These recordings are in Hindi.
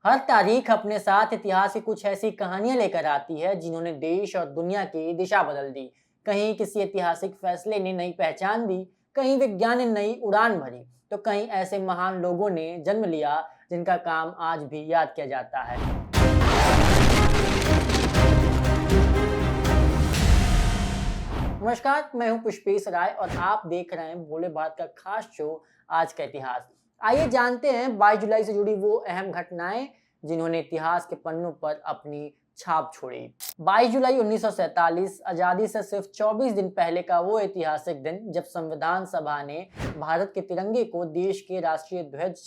हर तारीख अपने साथ इतिहास की कुछ ऐसी कहानियां लेकर आती है जिन्होंने देश और दुनिया की दिशा बदल दी। कहीं किसी ऐतिहासिक फैसले ने नई पहचान दी, कहीं विज्ञान ने नई उड़ान भरी, तो कहीं ऐसे महान लोगों ने जन्म लिया जिनका काम आज भी याद किया जाता है। नमस्कार, मैं हूं पुष्पेश राय और आप देख रहे हैं भोले भारत का खास शो आज का इतिहास। आइए जानते हैं 22 जुलाई से जुड़ी वो अहम घटनाएं जिन्होंने इतिहास के पन्नों पर अपनी छाप छोड़ी। 22 जुलाई 1947 आजादी से सिर्फ 24 दिन पहले का वो ऐतिहासिक दिन जब संविधान सभा ने भारत के तिरंगे को देश के राष्ट्रीय ध्वज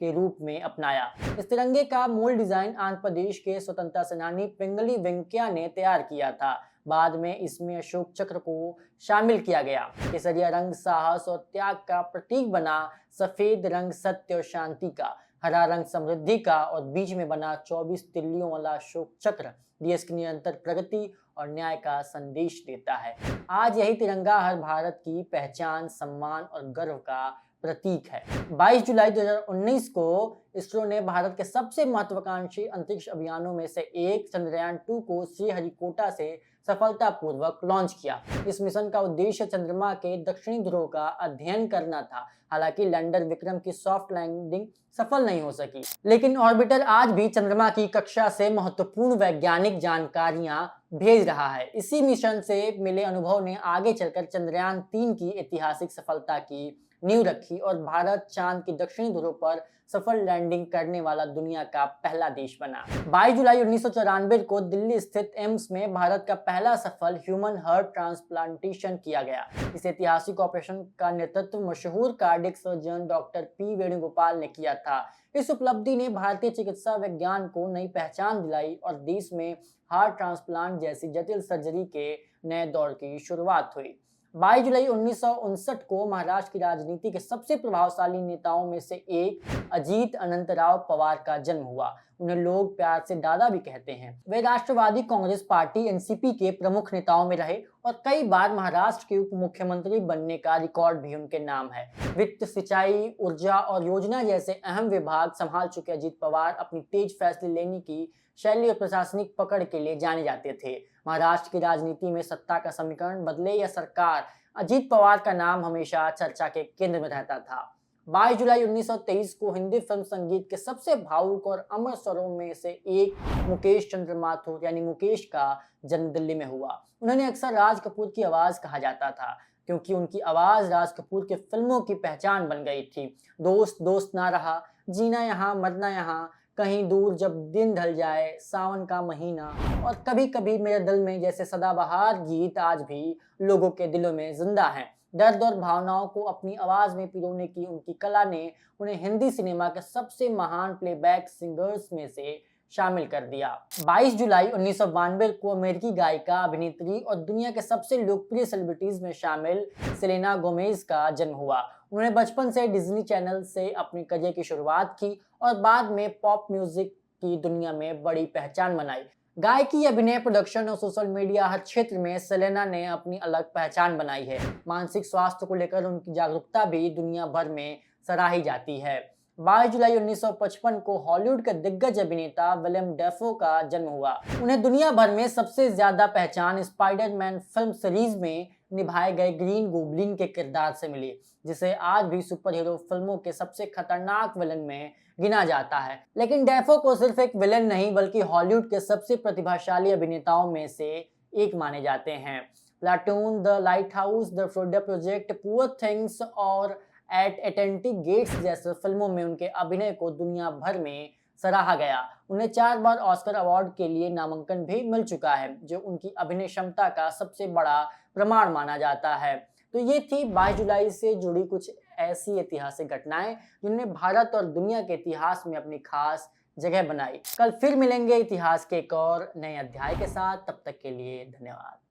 के रूप में अपनाया। इस तिरंगे का मूल डिजाइन आंध्र प्रदेश के स्वतंत्रता सेनानी पिंगली वेंकैया ने तैयार किया था। बाद में इसमें अशोक चक्र को शामिल किया गया। केसरिया रंग साहस और त्याग का प्रतीक बना, सफेद रंग सत्य और शांति का, हरा रंग समृद्धि का और बीच में बना 24 तिल्लियों वाला अशोक चक्र देश की निरंतर प्रगति और न्याय का संदेश देता है। आज यही तिरंगा हर भारत की पहचान, सम्मान और गर्व का प्रतीक है। 22 जुलाई 2019 को इसरो ने भारत के सबसे महत्वाकांक्षी अंतरिक्ष अभियानों में से एक चंद्रयान 2 को श्रीहरिकोटा से सफलतापूर्वक लॉन्च किया। इस मिशन का उद्देश्य चंद्रमा के दक्षिणी ध्रुव का अध्ययन करना था। हालांकि लैंडर विक्रम की सॉफ्ट लैंडिंग सफल नहीं हो सकी, लेकिन ऑर्बिटर आज भी चंद्रमा की कक्षा से महत्वपूर्ण वैज्ञानिक जानकारियां भेज रहा है। इसी मिशन से मिले अनुभव ने आगे चलकर चंद्रयान 3 की ऐतिहासिक सफलता की नींव रखी और भारत चांद की दक्षिणी ध्रुव पर सफल लैंडिंग करने वाला दुनिया का पहला देश बना। 22 जुलाई 1994 को दिल्ली स्थित एम्स में भारत का पहला सफल ह्यूमन हार्ट ट्रांसप्लांटेशन किया गया। इस ऐतिहासिक ऑपरेशन का नेतृत्व मशहूर cardiac surgeon doctor P Venugopal ने किया था। इस उपलब्धि ने भारतीय चिकित्सा विज्ञान को नई पहचान दिलाई और देश में हार्ट ट्रांसप्लांट जैसी जटिल सर्जरी के नए दौर की शुरुआत हुई। 22 जुलाई 1959 को महाराष्ट्र की राजनीति के सबसे प्रभावशाली नेताओं में से एक अजीत अनंतराव पवार का जन्म हुआ। उन्हें लोग प्यार से दादा भी कहते हैं। वे राष्ट्रवादी कांग्रेस पार्टी एनसीपी के प्रमुख नेताओं में रहे और कई बार महाराष्ट्र के उप मुख्यमंत्री बनने का रिकॉर्ड भी उनके नाम है। वित्त, सिंचाई, ऊर्जा और योजना जैसे अहम विभाग संभाल चुके अजीत पवार अपनी तेज फैसले लेने की शैली और प्रशासनिक पकड़ के लिए जाने जाते थे। महाराष्ट्र की राजनीति में सत्ता का समीकरण बदले या सरकार, अजीत पवार का नाम हमेशा चर्चा के केंद्र में रहता था। 22 जुलाई 1923 को हिंदी फिल्म संगीत के सबसे भावुक और अमर स्वरों में से एक मुकेश चंद्र माथुर यानी मुकेश का जन्म दिल्ली में हुआ। उन्होंने अक्सर राज कपूर की आवाज कहा जाता था क्योंकि उनकी आवाज राज कपूर के फिल्मों की पहचान बन गई थी। दोस्त दोस्त ना रहा, जीना यहाँ मरना यहाँ, कहीं दूर जब दिन ढल जाए, सावन का महीना और कभी कभी मेरे दिल में जैसे सदाबहार गीत आज भी लोगों के दिलों में जिंदा हैं। दर्द और भावनाओं को अपनी आवाज में पिरोने की उनकी कला ने उन्हें हिंदी सिनेमा के सबसे महान प्लेबैक सिंगर्स में से शामिल कर दिया। 22 जुलाई 1992 को अमेरिकी गायिका, अभिनेत्री और दुनिया के सबसे लोकप्रिय सेलिब्रिटीज में शामिल सेलेना गोमेज का जन्म हुआ। उन्होंने बचपन से डिज्नी चैनल से अपने करियर की शुरुआत की और बाद में पॉप म्यूजिक की दुनिया में बड़ी पहचान बनाई। गायकी, अभिनय, प्रोडक्शन और सोशल मीडिया हर क्षेत्र में सेलेना ने अपनी अलग पहचान बनाई है। मानसिक स्वास्थ्य को लेकर उनकी जागरूकता भी दुनिया भर में सराही जाती है। 22 जुलाई 1955 को हॉलीवुड के दिग्गज अभिनेता विलियम डेफो का जन्म हुआ। उन्हें दुनिया भर में सबसे ज्यादा पहचान स्पाइडरमैन फिल्म सीरीज में निभाए गए ग्रीन गोब्लिन के किरदार से मिली, जिसे आज भी सुपर हीरो फिल्मों के सबसे खतरनाक विलन में गिना जाता है। लेकिन डेफो को सिर्फ एक विलन नहीं बल्कि हॉलीवुड के सबसे प्रतिभाशाली अभिनेताओं में से एक माने जाते हैं। Platoon, the light house, the Florida project, poor things और एट एटलांटिक गेट्स जैसे फिल्मों में उनके अभिनय को दुनिया भर में सराहा गया। उन्हें 4 बार ऑस्कर अवार्ड के लिए नामांकन भी मिल चुका है, जो उनकी अभिनय क्षमता का सबसे बड़ा प्रमाण माना जाता है। तो ये थी 22 जुलाई से जुड़ी कुछ ऐसी ऐतिहासिक घटनाएं जिन्होंने भारत और दुनिया के इतिहास में अपनी खास जगह बनाई। कल फिर मिलेंगे इतिहास के एक और नए अध्याय के साथ। तब तक के लिए धन्यवाद।